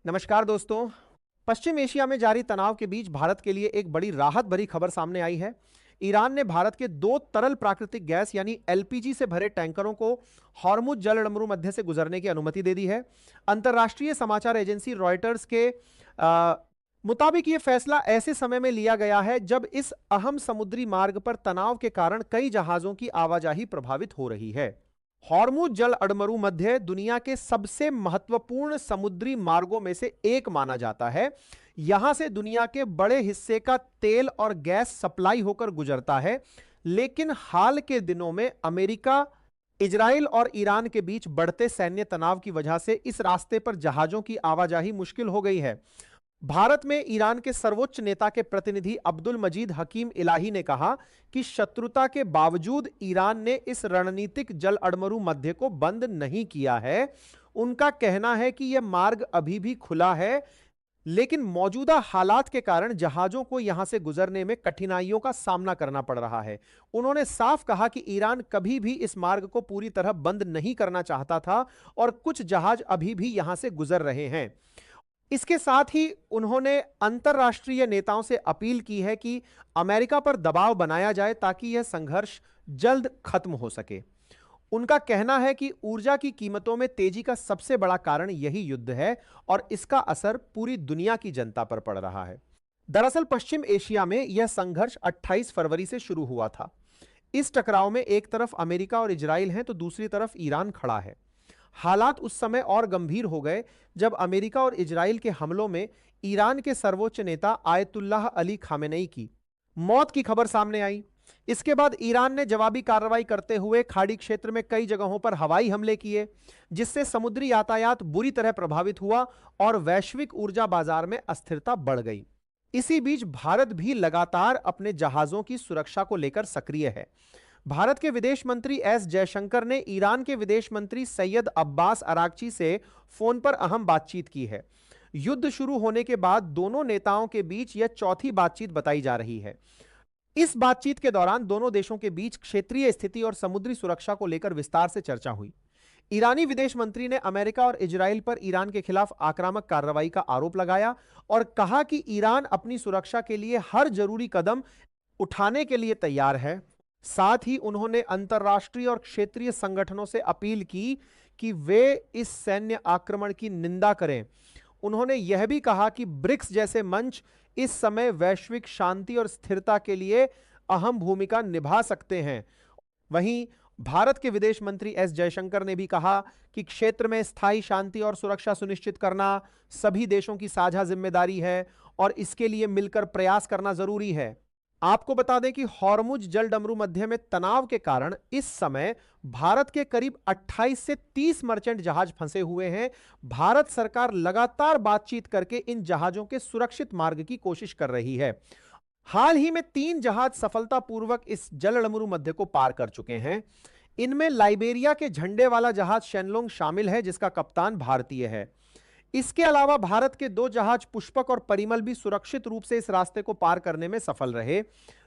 नमस्कार दोस्तों। पश्चिम एशिया में जारी तनाव के बीच भारत के लिए एक बड़ी राहत भरी खबर सामने आई है। ईरान ने भारत के दो तरल प्राकृतिक गैस यानी एलपीजी से भरे टैंकरों को हॉर्मुज जलडमरू मध्य से गुजरने की अनुमति दे दी है। अंतर्राष्ट्रीय समाचार एजेंसी रॉयटर्स के मुताबिक यह फैसला ऐसे समय में लिया गया है जब इस अहम समुद्री मार्ग पर तनाव के कारण कई जहाजों की आवाजाही प्रभावित हो रही है। हॉर्मुज जल अड़मरू मध्य दुनिया के सबसे महत्वपूर्ण समुद्री मार्गों में से एक माना जाता है। यहां से दुनिया के बड़े हिस्से का तेल और गैस सप्लाई होकर गुजरता है, लेकिन हाल के दिनों में अमेरिका, इजराइल और ईरान के बीच बढ़ते सैन्य तनाव की वजह से इस रास्ते पर जहाजों की आवाजाही मुश्किल हो गई है। भारत में ईरान के सर्वोच्च नेता के प्रतिनिधि अब्दुल मजीद हकीम इलाही ने कहा कि शत्रुता के बावजूद ईरान ने इस रणनीतिक जल अड़मरू मध्य को बंद नहीं किया है। उनका कहना है कि यह मार्ग अभी भी खुला है, लेकिन मौजूदा हालात के कारण जहाजों को यहां से गुजरने में कठिनाइयों का सामना करना पड़ रहा है। उन्होंने साफ कहा कि ईरान कभी भी इस मार्ग को पूरी तरह बंद नहीं करना चाहता था और कुछ जहाज अभी भी यहां से गुजर रहे हैं। इसके साथ ही उन्होंने अंतर्राष्ट्रीय नेताओं से अपील की है कि अमेरिका पर दबाव बनाया जाए ताकि यह संघर्ष जल्द खत्म हो सके। उनका कहना है कि ऊर्जा की कीमतों में तेजी का सबसे बड़ा कारण यही युद्ध है और इसका असर पूरी दुनिया की जनता पर पड़ रहा है। दरअसल पश्चिम एशिया में यह संघर्ष 28 फरवरी से शुरू हुआ था। इस टकराव में एक तरफ अमेरिका और इजराइल हैं तो दूसरी तरफ ईरान खड़ा है। हालात उस समय और गंभीर हो गए जब अमेरिका और इजराइल के हमलों में ईरान के सर्वोच्च नेता आयतुल्लाह अली खामेनेई की मौत की खबर सामने आई। इसके बाद ईरान ने जवाबी कार्रवाई करते हुए खाड़ी क्षेत्र में कई जगहों पर हवाई हमले किए, जिससे समुद्री यातायात बुरी तरह प्रभावित हुआ और वैश्विक ऊर्जा बाजार में अस्थिरता बढ़ गई। इसी बीच भारत भी लगातार अपने जहाजों की सुरक्षा को लेकर सक्रिय है। भारत के विदेश मंत्री एस जयशंकर ने ईरान के विदेश मंत्री सैयद अब्बास अरागची से फोन पर अहम बातचीत की है। युद्ध शुरू होने के बाद दोनों नेताओं के बीच यह चौथी बातचीत बताई जा रही है। इस बातचीत के दौरान दोनों देशों के बीच क्षेत्रीय स्थिति और समुद्री सुरक्षा को लेकर विस्तार से चर्चा हुई। ईरानी विदेश मंत्री ने अमेरिका और इजराइल पर ईरान के खिलाफ आक्रामक कार्रवाई का आरोप लगाया और कहा कि ईरान अपनी सुरक्षा के लिए हर जरूरी कदम उठाने के लिए तैयार है। साथ ही उन्होंने अंतर्राष्ट्रीय और क्षेत्रीय संगठनों से अपील की कि वे इस सैन्य आक्रमण की निंदा करें। उन्होंने यह भी कहा कि ब्रिक्स जैसे मंच इस समय वैश्विक शांति और स्थिरता के लिए अहम भूमिका निभा सकते हैं। वहीं भारत के विदेश मंत्री एस जयशंकर ने भी कहा कि क्षेत्र में स्थायी शांति और सुरक्षा सुनिश्चित करना सभी देशों की साझा जिम्मेदारी है और इसके लिए मिलकर प्रयास करना जरूरी है। आपको बता दें कि हॉर्मुज जलडमरू मध्य में तनाव के कारण इस समय भारत के करीब 28 से 30 मर्चेंट जहाज फंसे हुए हैं। भारत सरकार लगातार बातचीत करके इन जहाजों के सुरक्षित मार्ग की कोशिश कर रही है। हाल ही में 3 जहाज सफलतापूर्वक इस जलडमरू मध्य को पार कर चुके हैं। इनमें लाइबेरिया के झंडे वाला जहाज शेनलोंग शामिल है, जिसका कप्तान भारतीय है। इसके अलावा भारत के 2 जहाज पुष्पक और परिमल भी सुरक्षित रूप से इस रास्ते को पार करने में सफल रहे।